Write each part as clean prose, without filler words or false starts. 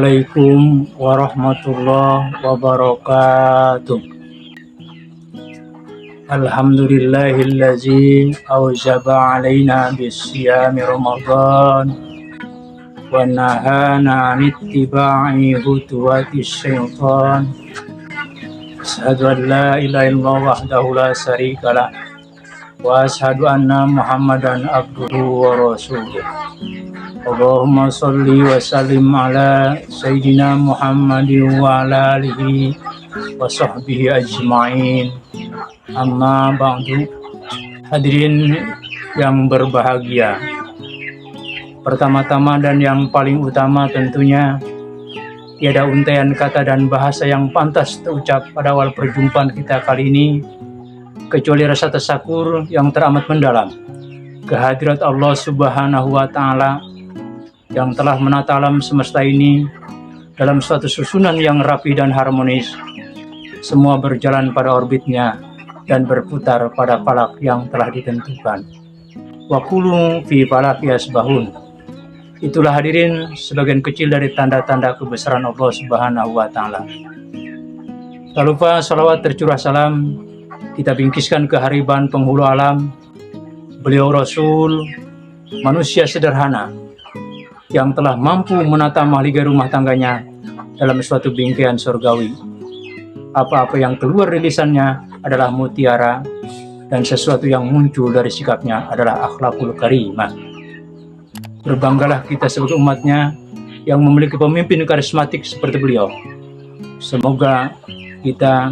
Assalamualaikum warahmatullahi wabarakatuh. Alhamdulillahillazi awjaba alaina bisiyami Ramadan wa nahana an ittiba'i khutuwati syaitan. Asyhadu an la ilaha illallah wahdahu la syarikalah wa asyhadu anna Muhammadan abduhu wa rasuluh. Allahumma sholli wa sallim ala Sayyidina Muhammadin wa ala alihi wa sahbihi ajma'in. Amma ba'du. Hadirin yang berbahagia, pertama-tama dan yang paling utama tentunya tiada untaian kata dan bahasa yang pantas terucap pada awal perjumpaan kita kali ini kecuali rasa tasakur yang teramat mendalam kehadirat Allah Subhanahu wa Ta'ala yang telah menata alam semesta ini dalam suatu susunan yang rapi dan harmonis. Semua berjalan pada orbitnya dan berputar pada falak yang telah ditentukan. Wa kullu fi falaki yasbahun. Itulah hadirin sebagian kecil dari tanda-tanda kebesaran Allah Subhanahu wa Ta'ala. Tak lupa salawat tercurah salam kita bingkiskan ke hariban penghulu alam, beliau Rasul, manusia sederhana yang telah mampu menata mahligai rumah tangganya dalam suatu bingkaian surgawi. Apa-apa yang keluar dari lisannya adalah mutiara, dan sesuatu yang muncul dari sikapnya adalah akhlakul karimah. Berbanggalah kita sebagai umatnya yang memiliki pemimpin karismatik seperti beliau. Semoga kita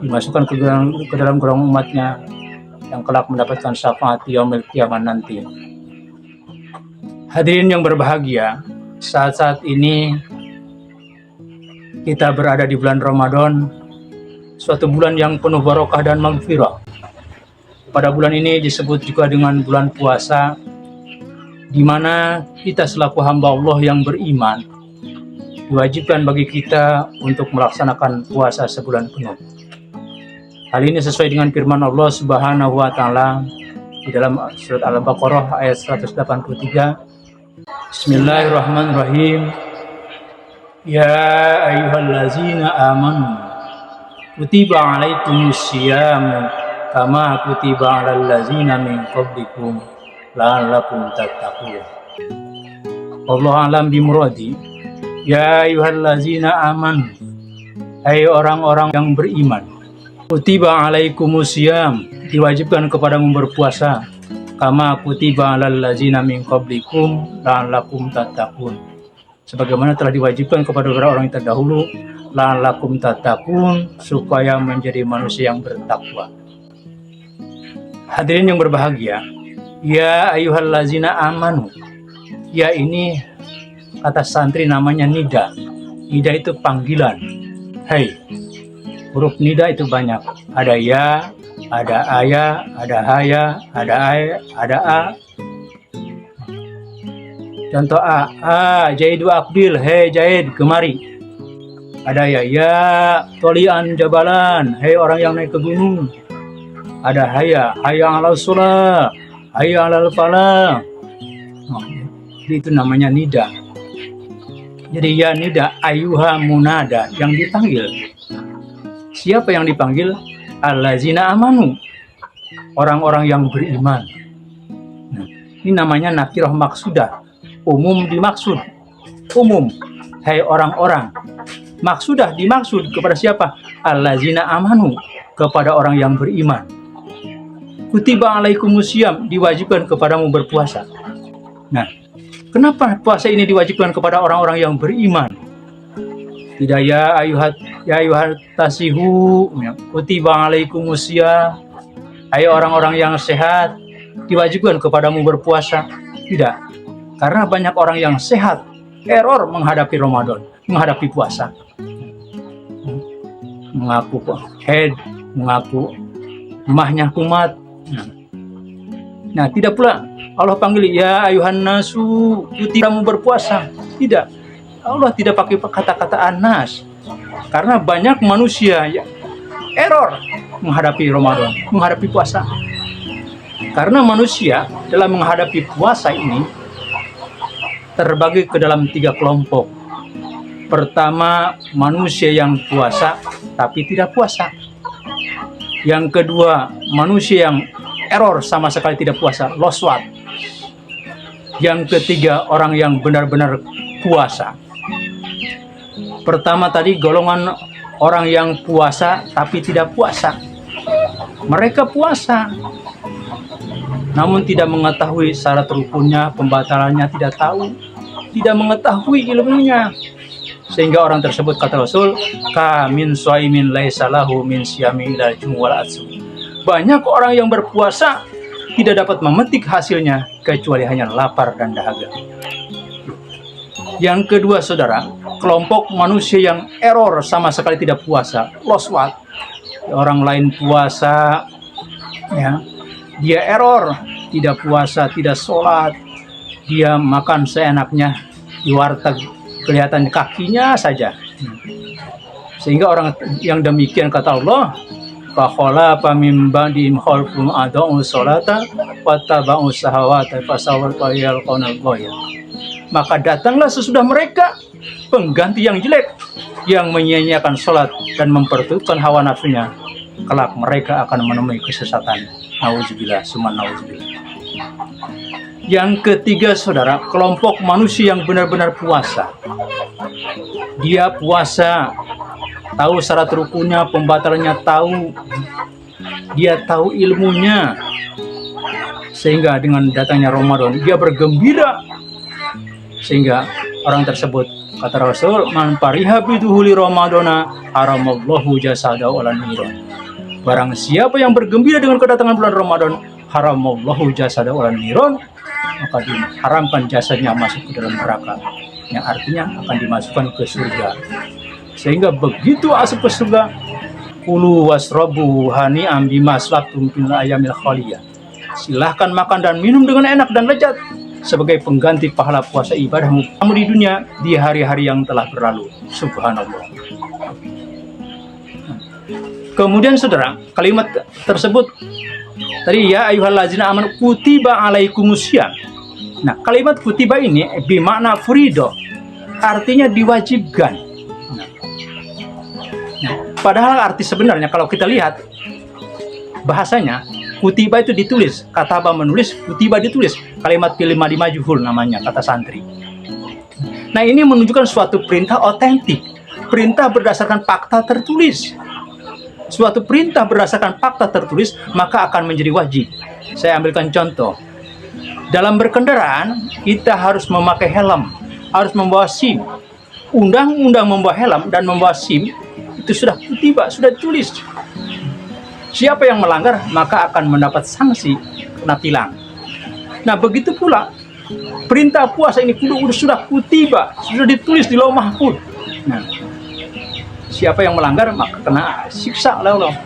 dimasukkan ke dalam golongan umatnya yang kelak mendapatkan syafaat yaumil qiyamah nanti. Hadirin yang berbahagia, saat-saat ini kita berada di bulan Ramadan, suatu bulan yang penuh barokah dan maghfirah. Pada bulan ini disebut juga dengan bulan puasa, di mana kita selaku hamba Allah yang beriman diwajibkan bagi kita untuk melaksanakan puasa sebulan penuh. Hal ini sesuai dengan firman Allah Subhanahu wa Ta'ala di dalam surat Al-Baqarah ayat 183. Bismillahirrahmanirrahim. Ya ayyuhallazina amanu kutiba alaikumus syiyam kama kutiba alal ladzina min qablikum la'allakum tattaqun. Allah alam bimuradi. Ya ayyuhallazina amanu, hai orang-orang yang beriman, kutiba alaikumus syiyam, diwajibkan kepadamu berpuasa, kama kutiba alal ladzina min qablikum la'allakum tattaqun, sebagaimana telah diwajibkan kepada orang-orang yang terdahulu, la'allakum tattaqun, supaya menjadi manusia yang bertakwa. Hadirin yang berbahagia, ya ayyuhallazina amanu, ya ini kata santri namanya nida. Nida itu panggilan. Hai. Huruf nida itu banyak. Ada ya, ada aya, ada haya, ada ay, ada a. Contoh a, Jaidu Akbil, hei Jaid, kemari. Ada ya, tolian jabalan, hei orang yang naik ke gunung. Ada haya alal sholah, haya alal falah. Itu namanya nida. Jadi ya nida, ayuha munada, yang dipanggil. Siapa yang dipanggil? Allazina amanu, orang-orang yang beriman. Nah, ini namanya nakirah maksudah, umum dimaksud. Umum, hai orang-orang. Maksudah dimaksud kepada siapa? Allazina amanu, kepada orang yang beriman. Kutiba alaikumus syiyam, diwajibkan kepadamu berpuasa. Nah, kenapa puasa ini diwajibkan kepada orang-orang yang beriman? Tidak ya ayuhat tasihu, kutiba alaikumus syiyam, hai orang-orang yang sehat, diwajibkan kepadamu berpuasa. Tidak, karena banyak orang yang sehat error menghadapi Ramadan, menghadapi puasa. Mengaku head, mengaku emahnya kumat. Nah, tidak pula Allah panggil ya ayuhan nasu, kutibamu berpuasa. Tidak. Allah tidak pakai kata-kata anas, karena banyak manusia yang error menghadapi Ramadan, menghadapi puasa. Karena manusia dalam menghadapi puasa ini terbagi ke dalam 3 kelompok. Pertama, manusia yang puasa tapi tidak puasa. Yang kedua, manusia yang error sama sekali tidak puasa, loswat. Yang ketiga, orang yang benar-benar puasa. Pertama tadi golongan orang yang puasa tapi tidak puasa. Mereka puasa, namun tidak mengetahui syarat rukunnya, pembatalannya tidak tahu, tidak mengetahui ilmunya. Sehingga orang tersebut, kata Rasul, kamin shaimin laisa lahu min syiyami ila jumwal atsum. Banyak orang yang berpuasa tidak dapat memetik hasilnya kecuali hanya lapar dan dahaga. Yang kedua, saudara, kelompok manusia yang error sama sekali tidak puasa, loswat. Orang lain puasa, ya, dia error, tidak puasa, tidak sholat, dia makan seenaknya di warteg, kelihatan kakinya saja. Sehingga orang yang demikian, kata Allah, fakhalafa min ba'dihim khalfun adaa'u sholata wattaba'u syahawati fasawfa yalqawna ghayya. Maka datanglah sesudah mereka pengganti yang jelek, yang menyia-nyiakan sholat dan memperturutkan hawa nafsunya. Kelak mereka akan menemui kesesatan. Nauzubillah, summa nauzubillah. Yang ketiga, saudara, kelompok manusia yang benar-benar puasa. Dia puasa, tahu syarat rukunnya, pembatalannya tahu, dia tahu ilmunya. Sehingga dengan datangnya Ramadan, dia bergembira. Sehingga orang tersebut, kata Rasul, man fariha biduhuli ramadana haramallahu jasadahu alan niran. Barang siapa yang bergembira dengan kedatangan bulan Ramadan, haramallahu jasadahu alan niran, maka diharamkan jasadnya masuk ke dalam neraka, yang artinya akan dimasukkan ke surga. Sehingga begitu masuk ke surga, kulu wasrobu hani'am bima aslaftum fil ayyamil khaliyah. Silahkan makan dan minum dengan enak dan lezat sebagai pengganti pahala puasa ibadahmu kamu di dunia di hari-hari yang telah berlalu. Subhanallah. Kemudian, saudara, kalimat tersebut tadi, ya ayyuhallazina amanu kutiba alaikumusiyam. Nah, kalimat kutiba ini bermakna furido, artinya diwajibkan. Nah, padahal arti sebenarnya kalau kita lihat bahasanya, kutiba itu ditulis, kataba menulis, kutiba ditulis. Kalimat pilih madi majuhul namanya, kata santri. Nah, ini menunjukkan suatu perintah otentik, perintah berdasarkan fakta tertulis. Suatu perintah berdasarkan fakta tertulis maka akan menjadi wajib. Saya ambilkan contoh. Dalam berkendaraan kita harus memakai helm, harus membawa SIM. Undang-undang membawa helm dan membawa SIM itu sudah kutiba, sudah ditulis. Siapa yang melanggar maka akan mendapat sanksi, kena tilang. Nah, begitu pula perintah puasa ini sudah kutiba, sudah ditulis di Lauh Mahfuz. Nah, siapa yang melanggar maka kena siksa oleh Allah.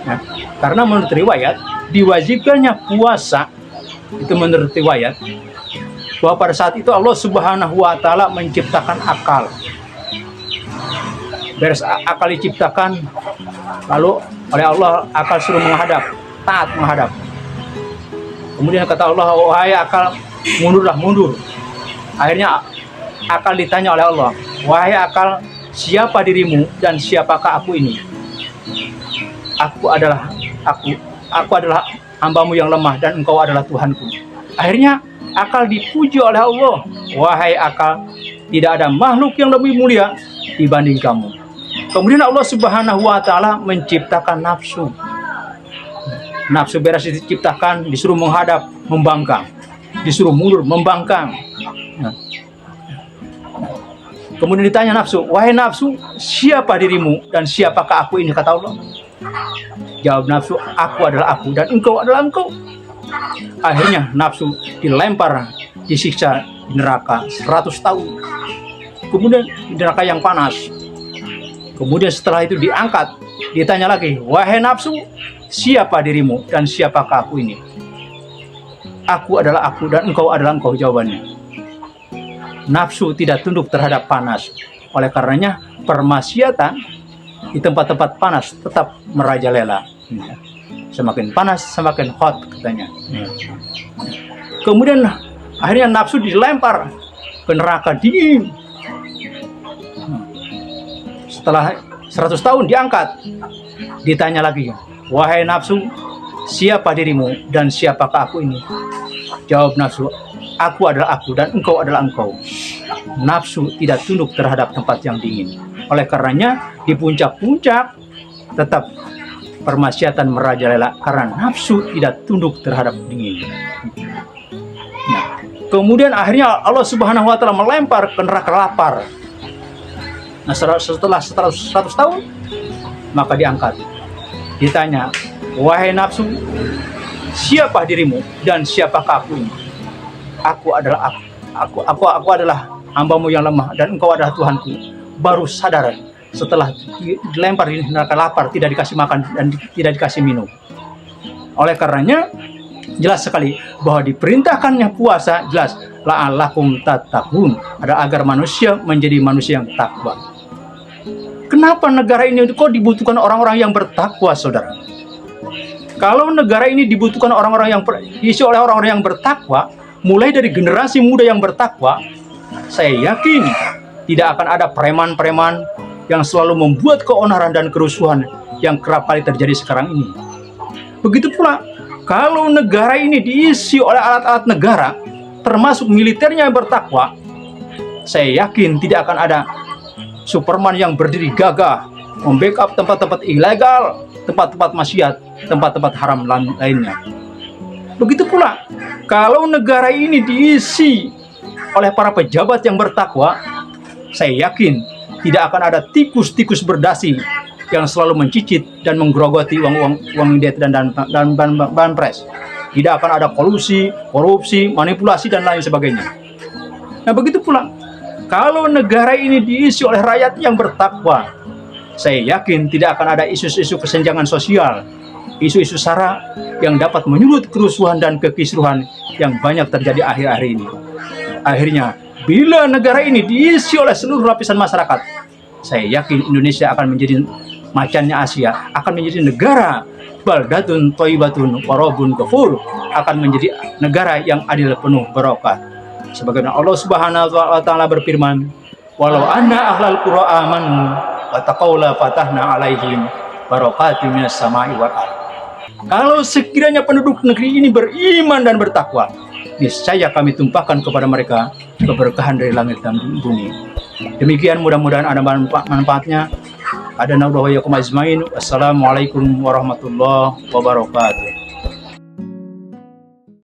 Nah, karena menurut riwayat diwajibkannya puasa itu menurut riwayat bahwa pada saat itu Allah Subhanahu wa taala menciptakan akal. Beres akal diciptakan, lalu oleh Allah akal suruh menghadap, taat menghadap. Kemudian kata Allah, wahai akal, mundurlah, mundur. Akhirnya akal ditanya oleh Allah, wahai akal, siapa dirimu dan siapakah aku ini? Aku adalah hambamu yang lemah dan engkau adalah Tuhanku. Akhirnya akal dipuji oleh Allah, wahai akal, tidak ada makhluk yang lebih mulia dibanding kamu. Kemudian Allah Subhanahu wa taala menciptakan nafsu. Nafsu beres diciptakan, disuruh menghadap, membangkang. Disuruh mundur, membangkang. Kemudian ditanya nafsu, wahai nafsu, siapa dirimu dan siapakah aku ini, kata Allah. Jawab nafsu, aku adalah aku dan engkau adalah engkau. Akhirnya nafsu dilempar, disiksa di neraka 100 tahun. Kemudian di neraka yang panas. Kemudian setelah itu diangkat, ditanya lagi, wahai nafsu, siapa dirimu dan siapakah aku ini? Aku adalah aku dan engkau adalah engkau, jawabannya. Nafsu tidak tunduk terhadap panas. Oleh karenanya permaksiatan di tempat-tempat panas tetap merajalela. Semakin panas semakin hot, katanya. Kemudian akhirnya nafsu dilempar ke neraka dingin. Setelah 100 tahun diangkat, ditanya lagi, wahai nafsu, siapa dirimu dan siapakah aku ini? Jawab nafsu, aku adalah aku dan engkau adalah engkau. Nafsu tidak tunduk terhadap tempat yang dingin. Oleh karenanya di puncak-puncak tetap permaksiatan merajalela karena nafsu tidak tunduk terhadap dingin. Nah, kemudian akhirnya Allah Subhanahu wa taala melempar ke neraka lapar. Nah, setelah 100 tahun maka diangkat. Ditanya, wahai nafsu, siapa dirimu dan siapakah aku ini? Aku adalah aku adalah hambamu yang lemah dan engkau adalah Tuhanku. Baru sadar setelah dilempar di neraka lapar, tidak dikasih makan dan tidak dikasih minum. Oleh karenanya jelas sekali bahwa diperintahkannya puasa, jelas la'allakum tattaqun, adalah agar manusia menjadi manusia yang takwa. Kenapa negara ini kok dibutuhkan orang-orang yang bertakwa, saudara? Kalau negara ini dibutuhkan orang-orang yang diisi oleh orang-orang yang bertakwa, mulai dari generasi muda yang bertakwa, saya yakin tidak akan ada preman-preman yang selalu membuat keonaran dan kerusuhan yang kerap kali terjadi sekarang ini. Begitu pula, kalau negara ini diisi oleh alat-alat negara, termasuk militernya yang bertakwa, saya yakin tidak akan ada Superman yang berdiri gagah membackup tempat-tempat ilegal, tempat-tempat maksiat, tempat-tempat haram lainnya. Begitu pula, kalau negara ini diisi oleh para pejabat yang bertakwa, saya yakin tidak akan ada tikus-tikus berdasi yang selalu mencicit dan menggerogoti uang diet dan banpres. Tidak akan ada kolusi, korupsi, manipulasi dan lain sebagainya. Nah, begitu pula kalau negara ini diisi oleh rakyat yang bertakwa, saya yakin tidak akan ada isu-isu kesenjangan sosial, isu-isu sara yang dapat menyulut kerusuhan dan kekisruhan yang banyak terjadi akhir-akhir ini. Akhirnya, bila negara ini diisi oleh seluruh lapisan masyarakat, saya yakin Indonesia akan menjadi macannya Asia, akan menjadi negara baldatun thayyibatun warabun ghafur, akan menjadi negara yang adil penuh barokah. Sebagaimana Allah Subhanahu wa taala berfirman, walau anna ahlal qura amanu wa taqaw la fatahna alaihim barakatim minas sama'i wal ardh. Kalau sekiranya penduduk negeri ini beriman dan bertakwa, niscaya kami tumpahkan kepada mereka keberkahan dari langit dan bumi. Demikian, mudah-mudahan ada manfaatnya. Ada naudhu wa yakum ajmain. Wassalamualaikum warahmatullahi wabarakatuh.